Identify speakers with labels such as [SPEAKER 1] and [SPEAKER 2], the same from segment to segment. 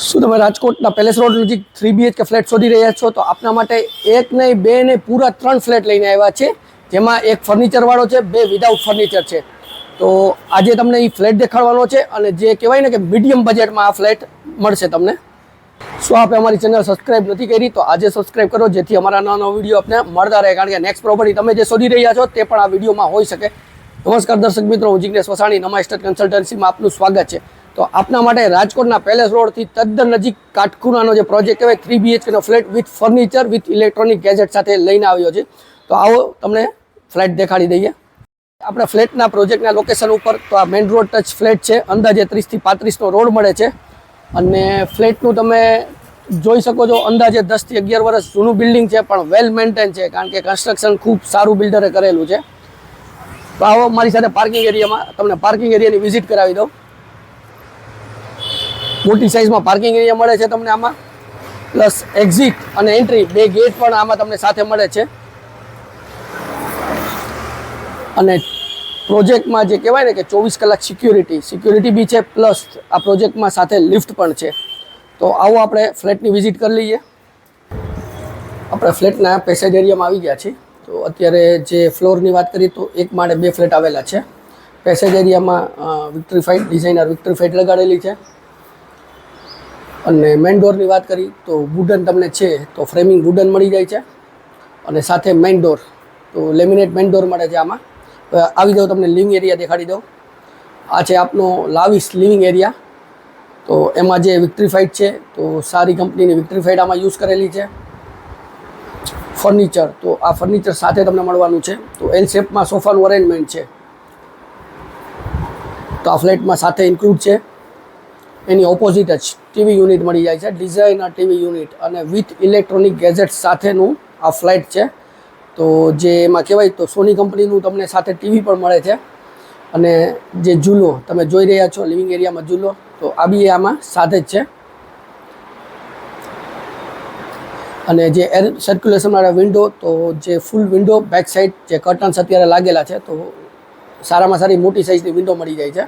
[SPEAKER 1] શું તમે રાજકોટના પેલેસ રોડ નજીક 3 BHK ફ્લેટ શોધી રહ્યા છો? તો આપના માટે એક નહીં બે નહીં પૂરા 3 ફ્લેટ લઈને આવ્યા છે, જેમાં એક ફર્નિચરવાળો છે, બે વિધાઉટ ફર્નિચર છે. તો આજે તમને એ ફ્લેટ દેખાડવાનો છે અને જે કહેવાય ને કે મીડિયમ બજેટમાં આ ફ્લેટ મળશે તમને. શું આપણે અમારી ચેનલ સબસ્ક્રાઇબ નથી કરી તો આજે સબસ્ક્રાઇબ કરો, જેથી અમારા નવા નવા વિડીયો આપને મળતા રહે, કારણ કે નેક્સ્ટ પ્રોપર્ટી તમે જે શોધી રહ્યા છો તે પણ આ વિડીયોમાં હોઈ શકે. નમસ્કાર દર્શક મિત્રો, હું જિગ્નેશ વસાણી, નમા એસ્ટેટ કન્સલ્ટન્સીમાં આપનું સ્વાગત છે. તો આપના માટે રાજકોટના પેલેસ રોડથી તદ્દન નજીક કાટખૂણાનો જે પ્રોજેક્ટ કહેવાય 3 BHKનો flat with furniture with electronic gadget સાથે લઈને આવ્યો છે. તો આવો તમને ફ્લેટ દેખાડી દઈએ. આપણે ફ્લેટના પ્રોજેક્ટના લોકેશન ઉપર તો આ મેઇન રોડ ટચ ફ્લેટ છે, અંદાજે 30 થી 35નો રોડ મળે છે અને ફ્લેટનું તમે જોઈ શકો છો અંદાજે 10 થી 11 વર્ષ જૂનું બિલ્ડિંગ છે, પણ વેલ મેન્ટેન છે, કારણ કે કન્સ્ટ્રક્શન ખૂબ સારું બિલ્ડરે કરેલું છે. તો આવો મારી સાથે પાર્કિંગ એરિયામાં તમને પાર્કિંગ એરિયાની વિઝિટ કરાવી દઉં. મોટી સાઇઝમાં પાર્કિંગ એરિયા મળે છે તમને આમાં, પ્લસ એક્ઝિટ અને એન્ટ્રી બે ગેટ પણ આમાં તમને સાથે મળે છે. અને પ્રોજેક્ટમાં જે કહેવાય ને કે 24 કલાક સિક્યુરિટી બી છે, પ્લસ આ પ્રોજેક્ટમાં સાથે લિફ્ટ પણ છે. તો આવો આપણે ફ્લેટની વિઝિટ કરી લઈએ. આપણે ફ્લેટના પેસેજ એરિયામાં આવી ગયા છીએ. તો અત્યારે જે ફ્લોરની વાત કરીએ તો એક માળે 2 ફ્લેટ આવેલા છે. પેસેજ એરિયામાં વિક્ટ્રીફાઈડ ડિઝાઇનર વિક્ટ્રીફાઈડ લગાડેલી છે. અને મેઇન ડોરની વાત કરી તો વુડન તમને છે તો ફ્રેમિંગ વુડન મળી જાય છે, અને સાથે મેઇન ડોર તો લેમિનેટ મેઇન ડોર મળે છે આમાં. આવી જાઉં તમને લિવિંગ એરિયા દેખાડી દઉં. આ છે આપનો લાવિશ લિવિંગ એરિયા. તો એમાં જે વિક્ટ્રીફાઈડ છે તો સારી કંપનીની વિક્ટ્રીફાઈડ આમાં યુઝ કરેલી છે. ફર્નિચર તો આ ફર્નિચર સાથે તમને મળવાનું છે. તો એલ શેપમાં સોફાનું અરેન્જમેન્ટ છે, તો આ ફ્લેટમાં સાથે ઇન્ક્લુડ છે. એની ઓપોઝિટ જ ટીવી યુનિટ મળી જાય છે, ડિઝાઇનર ટીવી યુનિટ અને વિથ ઇલેક્ટ્રોનિક ગેજેટ સાથેનું આ ફ્લેટ છે. તો જે એમાં કહેવાય તો સોની કંપનીનું તમને સાથે ટીવી પણ મળે છે. અને જે ઝૂલો તમે જોઈ રહ્યા છો લિવિંગ એરિયામાં ઝૂલો, તો આ બી આમાં સાથે જ છે. અને જે એર સર્ક્યુલેશનવાળા વિન્ડો, તો જે ફૂલ વિન્ડો બેક સાઈડ જે કર્ટન્સ અત્યારે લાગેલા છે, તો સારામાં સારી મોટી સાઇઝની વિન્ડો મળી જાય છે.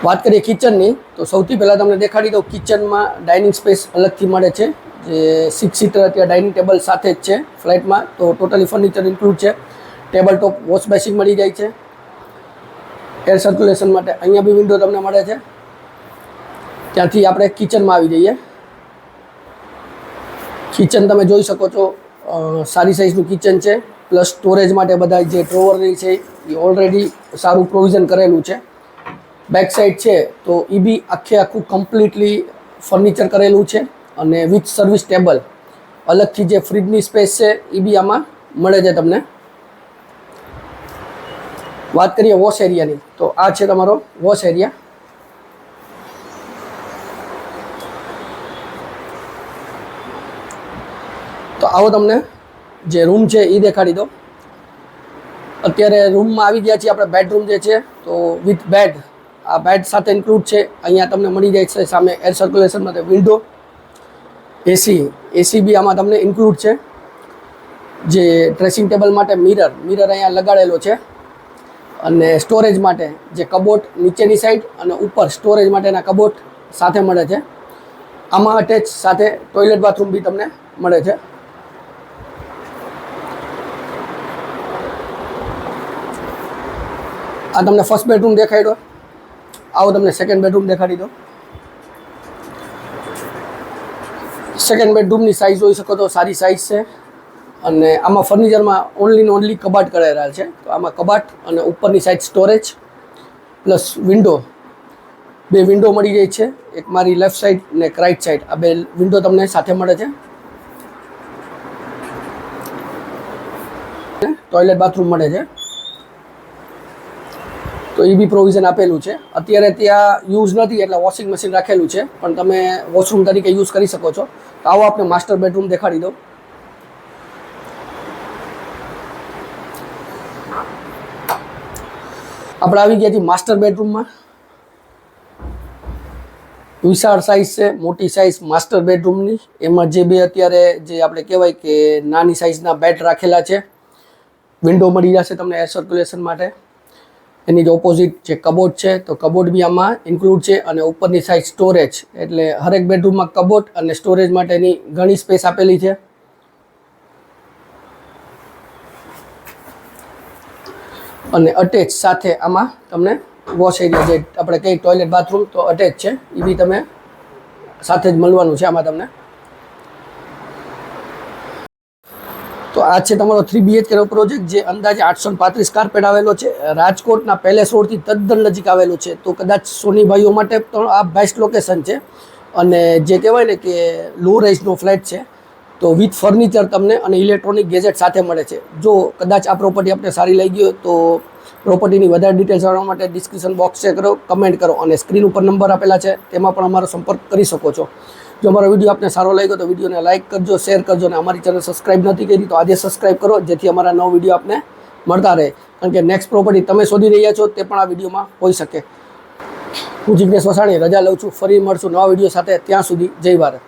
[SPEAKER 1] વાત કરીએ કિચનની તો સૌથી પહેલાં તમને દેખાડી દઉં. કિચનમાં ડાઇનિંગ સ્પેસ અલગથી મળે છે, જે 6 સીટર અત્યારે ડાઇનિંગ ટેબલ સાથે જ છે ફ્લેટમાં. તો ટોટલી ફર્નિચર ઇન્ક્લુડ છે. ટેબલ ટોપ વોશ બેસિન મળી જાય છે. એર સર્ક્યુલેશન માટે અહીંયા બી વિન્ડો તમને મળે છે. ત્યાંથી આપણે કિચનમાં આવી જઈએ. કિચન તમે જોઈ શકો છો, સારી સાઇઝનું કિચન છે, પ્લસ સ્ટોરેજ માટે બધા જે ડ્રોવરની છે એ ઓલરેડી સારું પ્રોવિઝન કરેલું છે. બેક સાઈડ છે તો એ બી આખું કમ્પ્લીટલી ફર્નિચર કરેલું છે, અને વિથ સર્વિસ ટેબલ અલગથી જે ફ્રીજની સ્પેસ છે એ બી આમાં મળે છે તમને. વાત કરીએ વોશ એરિયાની તો આ છે તમારો વોશ એરિયા. તો આવો તમને જે રૂમ છે એ દેખાડી દો. અત્યારે રૂમમાં આવી ગયા છીએ આપણે. બેડરૂમ જે છે તો વિથ બેડ, આ બેડ સાથે ઇન્ક્લુડ છે. અહીંયા તમને મળી જાય છે સામે એર સર્ક્યુલેશન માટે વિન્ડો, એસી બી આમાં તમને ઇન્ક્લુડ છે. જે ડ્રેસિંગ ટેબલ માટે મિરર અહીંયા લગાડેલો છે. અને સ્ટોરેજ માટે જે કબોટ નીચેની સાઈડ અને ઉપર સ્ટોરેજ માટેના કબોટ સાથે મળે છે. આમાં અટેચ સાથે ટોયલેટ બાથરૂમ બી તમને મળે છે. આ તમને ફર્સ્ટ બેડરૂમ દેખાડ્યો. આવો તમને સેકન્ડ બેડરૂમ દેખાડી દો. સેકન્ડ બેડરૂમની સાઇઝ જોઈ શકો તો સારી સાઇઝ છે. અને આમાં ફર્નિચરમાં ઓનલી કબાટ કરેલા છે. તો આમાં કબાટ અને ઉપરની સાઈડ સ્ટોરેજ પ્લસ વિન્ડો, બે વિન્ડો મળી જાય છે. એક મારી લેફ્ટ સાઈડ ને એક રાઈટ સાઈડ, આ બે વિન્ડો તમને સાથે મળે છે. ટોયલેટ બાથરૂમ મળે છે, તો એ બી પ્રોવિઝન આપેલું છે. અત્યારે ત્યાં યુઝ નથી એટલે વોશિંગ મશીન રાખેલું છે, પણ તમે વોશરૂમ તરીકે યુઝ કરી શકો છો. તો આવો આપણે માસ્ટર બેડરૂમ દેખાડી દો. આપણે આવી ગયા છીએ માસ્ટર બેડરૂમમાં. વિશાળ સાઇઝ છે, મોટી સાઇઝ માસ્ટર બેડરૂમની. એમાં જે બે અત્યારે જે આપણે કહેવાય કે નાની સાઇઝના બેડ રાખેલા છે. વિન્ડો મળી જશે તમને એર સર્ક્યુલેશન માટે. એની જ ઓપોઝિટ જે કબોર્ડ છે તો કબોર્ડ બી આમાં ઇન્ક્લુડ છે અને ઉપરની સાઈડ સ્ટોરેજ એટલે હરેક બેડરૂમમાં કબોર્ડ અને સ્ટોરેજ માટેની ઘણી સ્પેસ આપેલી છે. અને અટેચ સાથે આમાં તમને વોશ એરિયા જે આપણે કઈ ટોયલેટ બાથરૂમ તો અટેચ છે એ બી તમે સાથે જ મળવાનું છે આમાં તમને. તો આ છે તમારો 3 BHK નો પ્રોજેક્ટ જે અંદાજે 835 કાર્પેટ આવેલો છે. રાજકોટના પેલેસ રોડથી તદ્દન નજીક આવેલો છે. તો કદાચ સોની ભાઈઓ માટે પણ આ બેસ્ટ લોકેશન છે. અને જે કહેવાય ને કે લો રાઇઝનો ફ્લેટ છે તો વિથ ફર્નિચર તમને અને ઇલેક્ટ્રોનિક ગેજેટ સાથે મળે છે. જો કદાચ આ પ્રોપર્ટી આપણે સારી લાગી હોય તો પ્રોપર્ટીની વધારે ડિટેલ્સ જાણવા માટે ડિસ્ક્રિપ્શન બોક્સ ચેક કરો, કમેન્ટ કરો અને સ્ક્રીન ઉપર નંબર આપેલા છે તેમાં પણ અમારો સંપર્ક કરી શકો છો. જો અમારો વિડીયો આપને સારો લાગ્યો તો વિડીયોને લાઇક કરજો, શેર કરજો અને અમારી ચેનલ સબસ્ક્રાઇબ નથી કરી તો આજે સબસ્ક્રાઇબ કરો જેથી અમારા નવો વિડીયો આપને મળતા રહે. કારણ કે નેક્સ્ટ પ્રોપર્ટી તમે શોધી રહ્યા છો તે પણ આ વિડીયોમાં હોઈ શકે. હું જિગ્નેશ વસાણી રજા લઉં છું. ફરી મળશું નવા વિડીયો સાથે. ત્યાં સુધી જય ભારત.